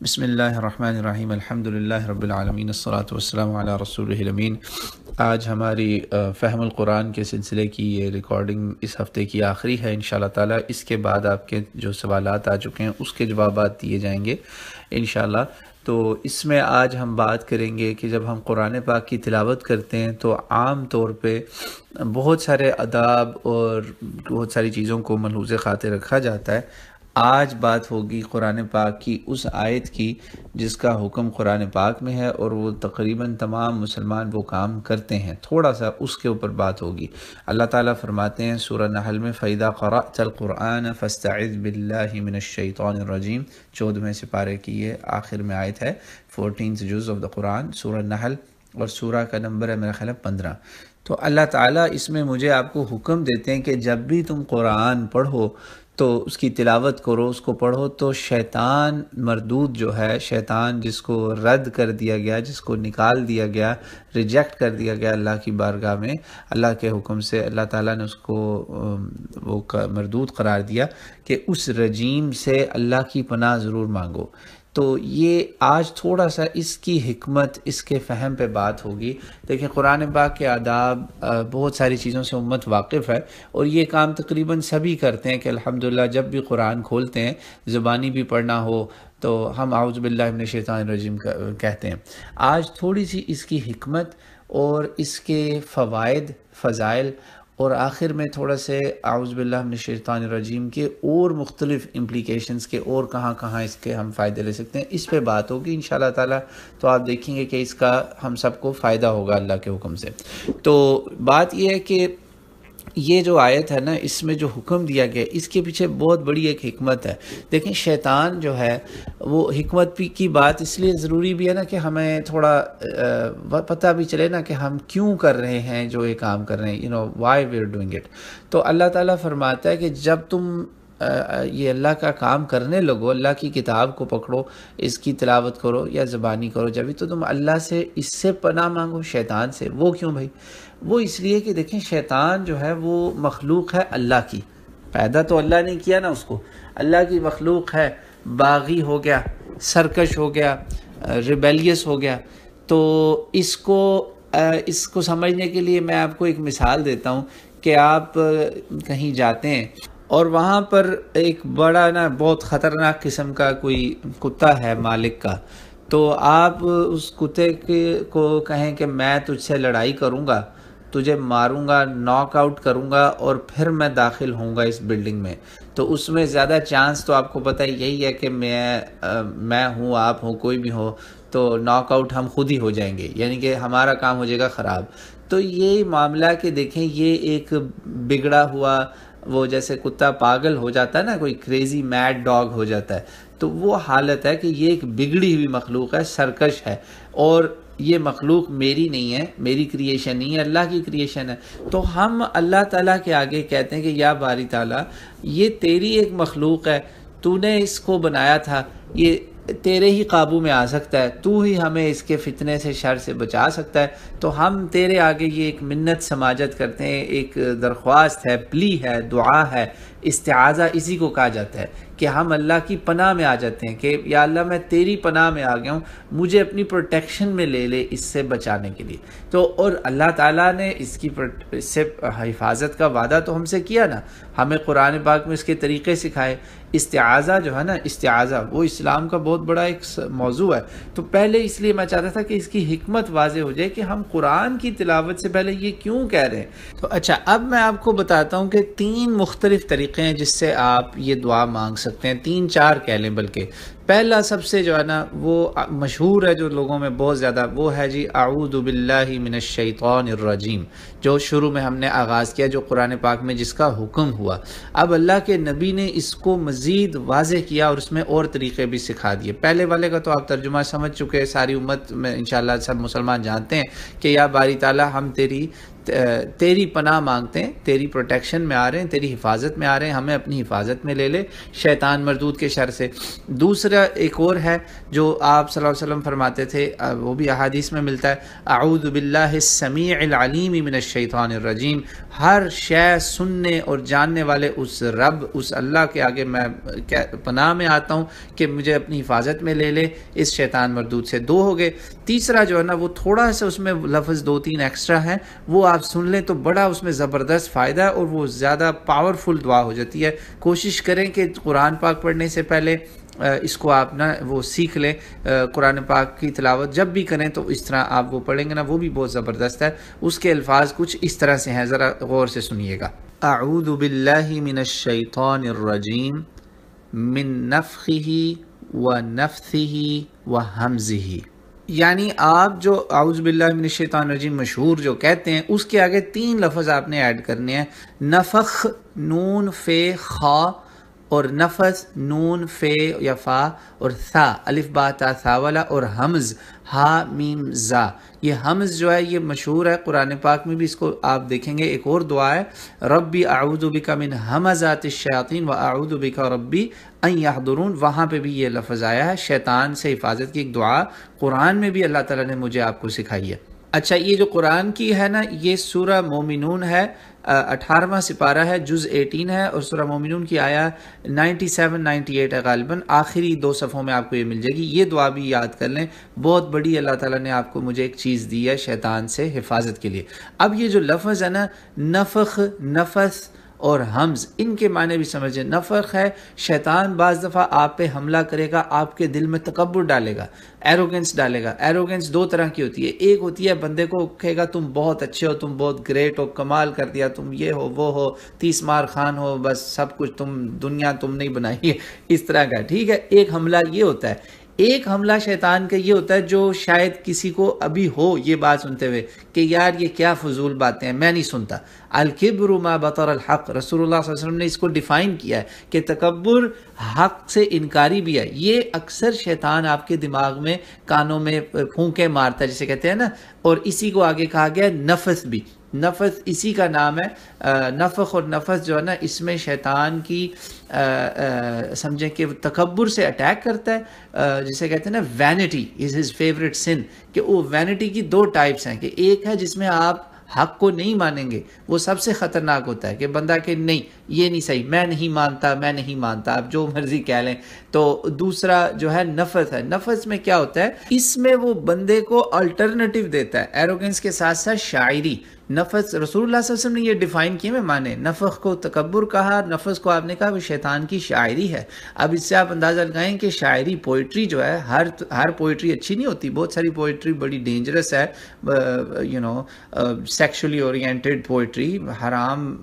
بسم اللہ الرحمن الرحیم الحمدللہ رب العالمین الصلاۃ والسلام علی رسولہ الامین۔ آج ہماری فہم القرآن کے سلسلے کی یہ ریکارڈنگ اس ہفتے کی آخری ہے انشاءاللہ تعالی۔ اس کے بعد آپ کے جو سوالات آ چکے ہیں اس کے جوابات دیے جائیں گے انشاءاللہ۔ تو اس میں آج ہم بات کریں گے کہ جب ہم قرآن پاک کی تلاوت کرتے ہیں تو عام طور پہ بہت سارے آداب اور بہت ساری چیزوں کو ملحوظ خاطر رکھا جاتا ہے۔ آج بات ہوگی قرآن پاک کی اس آیت کی جس کا حکم قرآن پاک میں ہے اور وہ تقریباً تمام مسلمان وہ کام کرتے ہیں، تھوڑا سا اس کے اوپر بات ہوگی۔ اللہ تعالیٰ فرماتے ہیں سورہ نحل میں فَإِذَا قَرَأْتَ الْقُرْآنَ فَاسْتَعِذْ بِاللَّهِ مِنَ الشَّيْطَانِ الرَّجِيمِ 14ویں سپارے کی یہ آخر میں آیت ہے، 14th جز آف دا قرآن، سورہ نحل، اور سورہ کا نمبر ہے میرا خیال ہے 15۔ تو اللہ تعالیٰ اس میں مجھے آپ کو حکم دیتے ہیں کہ جب بھی تم قرآن پڑھو تو اس کی تلاوت کرو، اس کو پڑھو تو شیطان مردود جو ہے، شیطان جس کو رد کر دیا گیا، جس کو نکال دیا گیا، ریجیکٹ کر دیا گیا اللہ کی بارگاہ میں، اللہ کے حکم سے اللہ تعالیٰ نے اس کو وہ مردود قرار دیا کہ اس رجیم سے اللہ کی پناہ ضرور مانگو۔ تو یہ آج تھوڑا سا اس کی حکمت، اس کے فہم پہ بات ہوگی۔ دیکھیں قرآن پاک کے آداب، بہت ساری چیزوں سے امت واقف ہے اور یہ کام تقریباً سبھی کرتے ہیں کہ الحمدللہ جب بھی قرآن کھولتے ہیں، زبانی بھی پڑھنا ہو تو ہم اعوذ باللہ من الشیطان الرجیم کہتے ہیں۔ آج تھوڑی سی اس کی حکمت اور اس کے فوائد، فضائل، اور آخر میں تھوڑا سے اعوذ باللہ من الشیطان الرجیم کے اور مختلف امپلیکیشنز کے اور کہاں کہاں اس کے ہم فائدے لے سکتے ہیں، اس پہ بات ہوگی انشاءاللہ تعالی۔ تو آپ دیکھیں گے کہ اس کا ہم سب کو فائدہ ہوگا اللہ کے حکم سے۔ تو بات یہ ہے کہ یہ جو آیت ہے نا، اس میں جو حکم دیا گیا اس کے پیچھے بہت بڑی ایک حکمت ہے۔ دیکھیں شیطان جو ہے وہ حکمت کی بات اس لیے ضروری بھی ہے نا کہ ہمیں تھوڑا پتہ بھی چلے نا کہ ہم کیوں کر رہے ہیں جو یہ کام کر رہے ہیں، why we are doing it۔ تو اللہ تعالیٰ فرماتا ہے کہ جب تم یہ اللہ کا کام کرنے لگو، اللہ کی کتاب کو پکڑو، اس کی تلاوت کرو یا زبانی کرو، جبھی تو تم اللہ سے اس سے پناہ مانگو، شیطان سے۔ وہ کیوں بھائی؟ وہ اس لیے کہ دیکھیں شیطان جو ہے وہ مخلوق ہے اللہ کی، پیدا تو اللہ نے کیا نا اس کو، اللہ کی مخلوق ہے، باغی ہو گیا، سرکش ہو گیا، ریبیلیس ہو گیا۔ تو اس کو سمجھنے کے لیے میں آپ کو ایک مثال دیتا ہوں کہ آپ کہیں جاتے ہیں اور وہاں پر ایک بڑا نا بہت خطرناک قسم کا کوئی کتا ہے مالک کا، تو آپ اس کتے کو کہیں کہ میں تجھ سے لڑائی کروں گا، تجھے ماروں گا، ناک آؤٹ کروں گا اور پھر میں داخل ہوں گا اس بلڈنگ میں، تو اس میں زیادہ چانس تو آپ کو پتہ یہی ہے کہ میں ہوں، آپ ہوں، کوئی بھی ہو، تو ناک آؤٹ ہم خود ہی ہو جائیں گے، یعنی کہ ہمارا کام ہو جائے گا خراب۔ تو یہ معاملہ کہ دیکھیں یہ ایک بگڑا ہوا، وہ جیسے کتا پاگل ہو جاتا ہے نا، کوئی کریزی میڈ ڈاگ ہو جاتا ہے، تو وہ حالت ہے کہ یہ ایک بگڑی ہوئی مخلوق ہے، سرکش ہے، اور یہ مخلوق میری نہیں ہے، میری کریشن نہیں ہے، اللہ کی کریشن ہے۔ تو ہم اللہ تعالیٰ کے آگے کہتے ہیں کہ یا باری تعالیٰ یہ تیری ایک مخلوق ہے، تو نے اس کو بنایا تھا، یہ تیرے ہی قابو میں آ سکتا ہے، تو ہی ہمیں اس کے فتنے سے، شر سے بچا سکتا ہے۔ تو ہم تیرے آگے یہ ایک منت سماجت کرتے ہیں، ایک درخواست ہے، پلی ہے، دعا ہے، استعاذہ اسی کو کہا جاتا ہے کہ ہم اللہ کی پناہ میں آ جاتے ہیں کہ یا اللہ میں تیری پناہ میں آ گیا ہوں، مجھے اپنی پروٹیکشن میں لے لے اس سے بچانے کے لیے۔ تو اور اللہ تعالیٰ نے اس سے حفاظت کا وعدہ تو ہم سے کیا نا، ہمیں قرآن پاک میں اس کے طریقے سکھائے۔ استعاذہ جو ہے نا، استعاذہ وہ اسلام کا بہت بڑا ایک موضوع ہے۔ تو پہلے اس لیے میں چاہتا تھا کہ اس کی حکمت واضح ہو جائے کہ ہم قرآن کی تلاوت سے پہلے یہ کیوں کہہ رہے ہیں۔ تو اچھا اب میں آپ کو بتاتا ہوں کہ 3 مختلف طریقے ہیں جس سے آپ یہ دعا مانگ سکتے ہیں، 3-4 کہہ لیں بلکہ۔ پہلا سب سے جو ہے نا وہ مشہور ہے جو لوگوں میں بہت زیادہ، وہ ہے جی اعوذ باللہ من الشیطان الرجیم، جو شروع میں ہم نے آغاز کیا، جو قرآن پاک میں جس کا حکم ہوا۔ اب اللہ کے نبی نے اس کو مزید واضح کیا اور اس میں اور طریقے بھی سکھا دیے۔ پہلے والے کا تو آپ ترجمہ سمجھ چکے، ساری امت میں انشاءاللہ سب مسلمان جانتے ہیں کہ یا باری تعالیٰ ہم تیری پناہ مانگتے ہیں، تیری پروٹیکشن میں آ رہے ہیں، تیری حفاظت میں آ رہے ہیں، ہمیں اپنی حفاظت میں لے لے شیطان مردود کے شر سے۔ دوسرے تیسرا ایک اور ہے جو آپ صلی اللہ علیہ وسلم فرماتے تھے، وہ بھی احادیث میں ملتا ہے، اعوذ باللہ السمیع العلیم من الشیطان الرجیم، ہر شے سننے اور جاننے والے اس رب، اس اللہ کے آگے میں پناہ میں آتا ہوں کہ مجھے اپنی حفاظت میں لے لے اس شیطان مردود سے۔ دو ہو گئے۔ تیسرا جو ہے نا وہ تھوڑا سا اس میں لفظ 2-3 ایکسٹرا ہیں، وہ آپ سن لیں تو بڑا اس میں زبردست فائدہ ہے اور وہ زیادہ پاورفل دعا ہو جاتی ہے۔ کوشش کریں کہ قرآن پاک پڑھنے سے پہلے اس کو آپ نا وہ سیکھ لیں، قرآن پاک کی تلاوت جب بھی کریں تو اس طرح آپ وہ پڑھیں گے نا، وہ بھی بہت زبردست ہے۔ اس کے الفاظ کچھ اس طرح سے ہیں، ذرا غور سے سنیے گا۔ اعوذ باللہ من الشیطان الرجیم من نفخہ ونفثہ وہمزہ، یعنی آپ جو اعوذ باللہ من الشیطان الرجیم مشہور جو کہتے ہیں، اس کے آگے 3 لفظ آپ نے ایڈ کرنے ہیں، نفخ نون فے خا، اور نفس نون فے یا فا اور ثا الف با تا ثا والا، اور حمز ہا میم زا۔ یہ حمز جو ہے یہ مشہور ہے قرآن پاک میں بھی، اس کو آپ دیکھیں گے ایک اور دعا ہے، ربی اعوذ بک من ہمزات الشیاطین و اعوذ بک ربی ان یحضرون، وہاں پہ بھی یہ لفظ آیا ہے، شیطان سے حفاظت کی ایک دعا قرآن میں بھی اللہ تعالیٰ نے مجھے آپ کو سکھائی ہے۔ اچھا، یہ جو قرآن کی ہے نا، یہ سورہ مومنون ہے، 18واں سپارہ ہے، جز 18 ہے، اور سورہ مومنون کی آیا 97-98 ہے غالباً، آخری 2 صفحوں میں آپ کو یہ مل جائے گی۔ یہ دعا بھی یاد کر لیں، بہت بڑی اللہ تعالیٰ نے آپ کو مجھے ایک چیز دی ہے شیطان سے حفاظت کے لیے۔ اب یہ جو لفظ ہے نا، نفخ، نفس اور حمز، ان کے معنی بھی سمجھیں۔ نفخ ہے شیطان بعض دفعہ آپ پہ حملہ کرے گا، آپ کے دل میں تکبر ڈالے گا، ایروگنس ڈالے گا۔ ایروگنس 2 طرح کی ہوتی ہے، ایک ہوتی ہے بندے کو کہے گا تم بہت اچھے ہو، تم بہت گریٹ ہو، کمال کر دیا، تم یہ ہو وہ ہو، 30 مار خان ہو، بس سب کچھ تم، دنیا تم نہیں بنائی ہے، اس طرح کا، ٹھیک ہے۔ ایک حملہ یہ ہوتا ہے۔ ایک حملہ شیطان کا یہ ہوتا ہے جو شاید کسی کو ابھی ہو یہ بات سنتے ہوئے کہ یار یہ کیا فضول باتیں ہیں، میں نہیں سنتا۔ الکبر ما بطر الحق، رسول اللہ صلی اللہ علیہ وسلم نے اس کو ڈیفائن کیا ہے کہ تکبر حق سے انکاری بھی ہے۔ یہ اکثر شیطان آپ کے دماغ میں کانوں میں پھونکے مارتا ہے جسے کہتے ہیں نا، اور اسی کو آگے کہا گیا نفس بھی، نفس اسی کا نام ہے۔ نفخ اور نفس جو ہے نا، اس میں شیطان کی سمجھیں کہ تکبر سے اٹیک کرتا ہے، جسے کہتے ہیں نا وینٹی از ہز فیوریٹ سن، کہ وہ وینٹی کی 2 ٹائپس ہیں، کہ ایک ہے جس میں آپ حق کو نہیں مانیں گے، وہ سب سے خطرناک ہوتا ہے کہ بندہ کہ نہیں یہ نہیں صحیح، میں نہیں مانتا، میں نہیں مانتا، آپ جو مرضی کہہ لیں۔ تو دوسرا جو ہے نفس ہے۔ نفس میں کیا ہوتا ہے، اس میں وہ بندے کو الٹرنیٹیو دیتا ہے، ایروگنس کے ساتھ ساتھ شاعری۔ نفس رسول اللہ صلی اللہ علیہ وسلم نے یہ ڈیفائن کیے میں مانے، نفخ کو تکبر کہا، نفس کو آپ نے کہا وہ شیطان کی شاعری ہے۔ اب اس سے آپ اندازہ لگائیں کہ شاعری، پوئٹری جو ہے، ہر پوئٹری اچھی نہیں ہوتی، بہت ساری پوئٹری بڑی ڈینجرس ہے، سیکشولی اورینٹڈ پوئٹری، حرام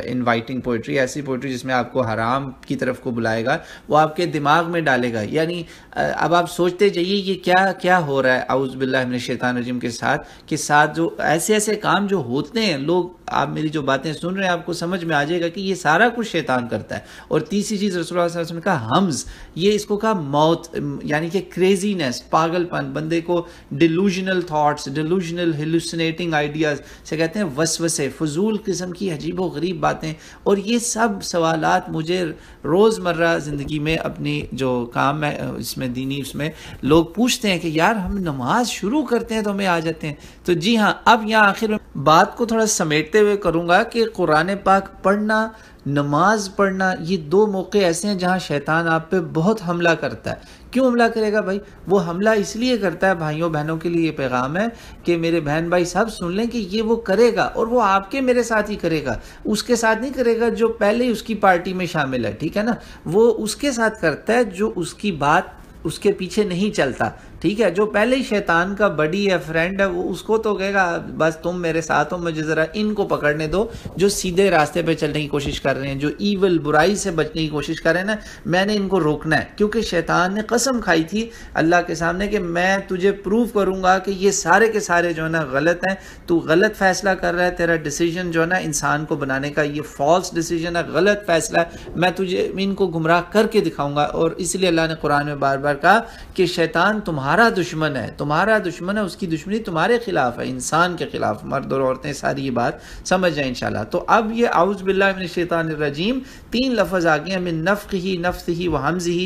انوائٹنگ پوئٹری، ایسی پوئٹری جس میں آپ کو حرام کی طرف کو بلائے گا، وہ آپ کے دماغ میں ڈالے گا۔ یعنی اب آپ سوچتے جائیے یہ کیا ہو رہا ہے اعوذ باللہ من الشیطان الرجیم کے ساتھ جو ایسے کام جو ہوتے ہیں، لوگ، آپ میری جو باتیں سن رہے ہیں آپ کو سمجھ میں آ جائے گا کہ یہ سارا کچھ شیطان کرتا ہے۔ اور تیسری چیز رسول اللہ صلی اللہ علیہ وسلم نے کہا حمز، یہ اس کو کہا موت، یعنی کہ کریزینس، پاگل پن، بندے کو ڈیلوژنل تھاٹس، ڈیلوژنل ہیلوسینیٹنگ آئیڈیاز سے کہتے ہیں وسوسے، فضول قسم کی عجیب و غریب باتیں۔ اور یہ سب سوالات مجھے روزمرہ زندگی میں اپنی جو کام ہے اس میں دینی، اس میں لوگ پوچھتے ہیں کہ یار ہم نماز شروع کرتے ہیں تو ہمیں آ جاتے ہیں۔ تو جی ہاں، اب یہاں آخر میں بات کو تھوڑا سمیٹتے ہوئے کروں گا کہ قرآن پاک پڑھنا، نماز پڑھنا، یہ 2 موقع ایسے ہیں جہاں شیطان آپ پہ بہت حملہ کرتا ہے۔ کیوں حملہ کرے گا بھائی؟ وہ حملہ اس لیے کرتا ہے، بھائیوں بہنوں کے لیے یہ پیغام ہے کہ میرے بہن بھائی سب سن لیں کہ یہ وہ کرے گا، اور وہ آپ کے میرے ساتھ ہی کرے گا، اس کے ساتھ نہیں کرے گا جو پہلے ہی اس کی پارٹی میں شامل ہے، ٹھیک ہے نا؟ وہ اس کے ساتھ کرتا ہے جو اس کی بات اس کے پیچھے نہیں چلتا، ٹھیک ہے؟ جو پہلے ہی شیطان کا بڈی ہے، فرینڈ ہے، وہ اس کو تو کہے گا بس تم میرے ساتھ ہو، مجھے ذرا ان کو پکڑنے دو جو سیدھے راستے پہ چلنے کی کوشش کر رہے ہیں، جو ایول، برائی سے بچنے کی کوشش کر رہے ہیں نا، میں نے ان کو روکنا ہے۔ کیونکہ شیطان نے قسم کھائی تھی اللہ کے سامنے کہ میں تجھے پروف کروں گا کہ یہ سارے کے سارے جو ہے نا غلط ہیں، تو غلط فیصلہ کر رہا ہے، تیرا ڈیسیجن جو ہے نا انسان کو بنانے کا یہ فالس ڈیسیجن ہے، غلط فیصلہ ہے، میں تجھے ان کو گمراہ کر کے دکھاؤں گا۔ اور اس لیے اللہ نے قرآن میں بار بار کہا کہ شیطان تمہارا تمہارا دشمن ہے، تمہارا دشمن ہے، اس کی دشمنی تمہارے خلاف ہے، انسان کے خلاف، مرد اور عورتیں ساری یہ بات سمجھ جائیں انشاءاللہ۔ تو اب یہ اعوذ باللہ من الشیطان الرجیم 3 لفظ آ گئے ہیں، من نفخہ نفثہ وہمزہ،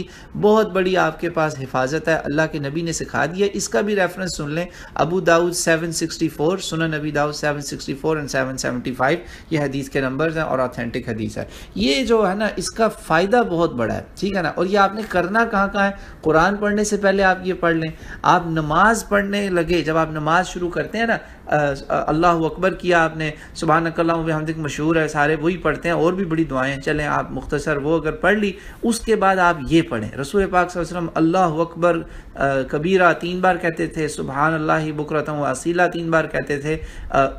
بہت بڑی آپ کے پاس حفاظت ہے، اللہ کے نبی نے سکھا دیا۔ اس کا بھی ریفرنس سن لیں، ابو داؤد 764، سنن نبی داؤد 764 اور 775، یہ حدیث کے نمبرز ہیں اور آتھینٹک حدیث ہے۔ یہ جو ہے نا اس کا فائدہ بہت بڑا ہے، ٹھیک ہے نا۔ اور یہ آپ نے کرنا کہاں کہاں ہے؟ قرآن پڑھنے سے پہلے آپ یہ پڑھ لیں، آپ نماز پڑھنے لگے، جب آپ نماز شروع کرتے ہیں نا، اللہ اکبر کیا آپ نے، سبحانک اللہم وبحمدک مشہور ہے، سارے وہی پڑھتے ہیں، اور بھی بڑی دعائیں چلیں آپ مختصر وہ اگر پڑھ لی، اس کے بعد آپ یہ پڑھیں۔ رسول پاک صلی اللہ علیہ وسلم اللہ اکبر کبیرہ 3 بار کہتے تھے، سبحان اللہ بکرۃ و اصیلا 3 بار کہتے تھے،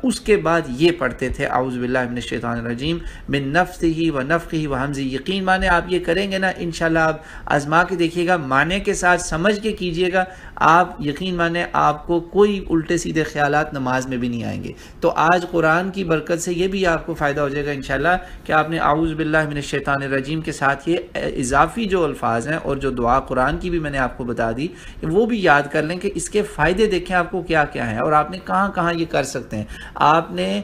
اس کے بعد یہ پڑھتے تھے اعوذ باللہ من الشیطان الرجیم من نفثہ و نفخہ و ہمزہ۔ یقین مانے آپ یہ کریں گے نا، انشاءاللہ آپ آزما کے دیکھیے گا، معنی کے ساتھ سمجھ کے کیجئے گا، آپ یقین مانے آپ کو کوئی الٹے سیدھے خیالات نماز میں بھی نہیں آئیں گے۔ تو آج قرآن کی برکت سے یہ بھی آپ کو فائدہ ہو جائے گا انشاءاللہ کہ آپ نے اعوذ باللہ من الشیطان الرجیم کے ساتھ یہ اضافی جو الفاظ ہیں اور جو دعا قرآن کی بھی میں نے آپ کو بتا دی، وہ بھی یاد کر لیں کہ اس کے فائدے دیکھیں آپ کو کیا کیا ہیں اور آپ نے کہاں کہاں یہ کر سکتے ہیں۔ آپ نے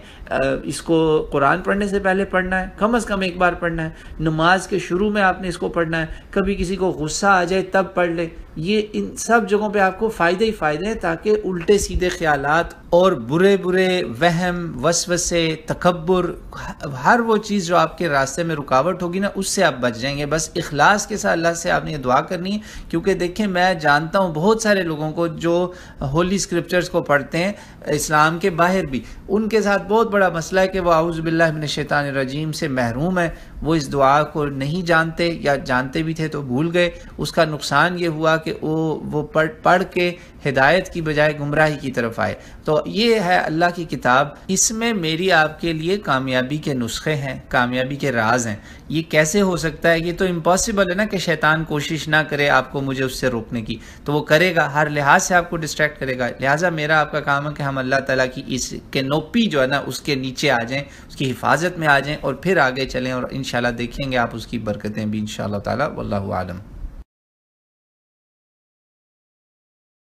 اس کو قرآن پڑھنے سے پہلے پڑھنا ہے، کم از کم 1 بار پڑھنا ہے، نماز کے شروع میں آپ نے اس کو پڑھنا ہے، کبھی کسی کو غصہ آ جائے تب پڑھ لے۔ یہ ان سب جگہوں پہ آپ کو فائدے ہی فائدے ہیں تاکہ الٹے سیدھے خیالات اور برے برے وہم، وسوسے، تکبر، ہر وہ چیز جو آپ کے راستے میں رکاوٹ ہوگی نا، اس سے آپ بچ جائیں گے۔ بس اخلاص کے ساتھ اللہ سے آپ نے یہ دعا کرنی ہے، کیونکہ دیکھیں میں جانتا ہوں بہت سارے لوگوں کو جو ہولی اسکرپچرز کو پڑھتے ہیں اسلام کے باہر بھی، ان کے ساتھ بہت بڑا مسئلہ ہے کہ وہ اعوذ باللہ من الشیطان الرجیم سے محروم ہے، وہ اس دعا کو نہیں جانتے یا جانتے بھی تھے تو بھول گئے۔ اس کا نقصان یہ ہوا کہ وہ پڑھ کے ہدایت کی بجائے گمراہی کی طرف آئے۔ تو یہ ہے اللہ کی کتاب، اس میں میری آپ کے لیے کامیابی کے نسخے ہیں، کامیابی کے راز ہیں۔ یہ کیسے ہو سکتا ہے؟ یہ تو امپاسبل ہے نا کہ شیطان کوشش نہ کرے آپ کو مجھے اس سے روکنے کی، تو وہ کرے گا، ہر لحاظ سے آپ کو ڈسٹریکٹ کرے گا۔ لہٰذا میرا آپ کا کام ہے کہ ہم اللہ تعالیٰ کی اس کینوپی جو ہے نا اس کے نیچے آ جائیں، اس کی حفاظت میں آ جائیں اور پھر آگے چلیں، اور انشاءاللہ دیکھیں گے آپ اس کی برکتیں بھی انشاءاللہ تعالیٰ۔ واللہ اعلم۔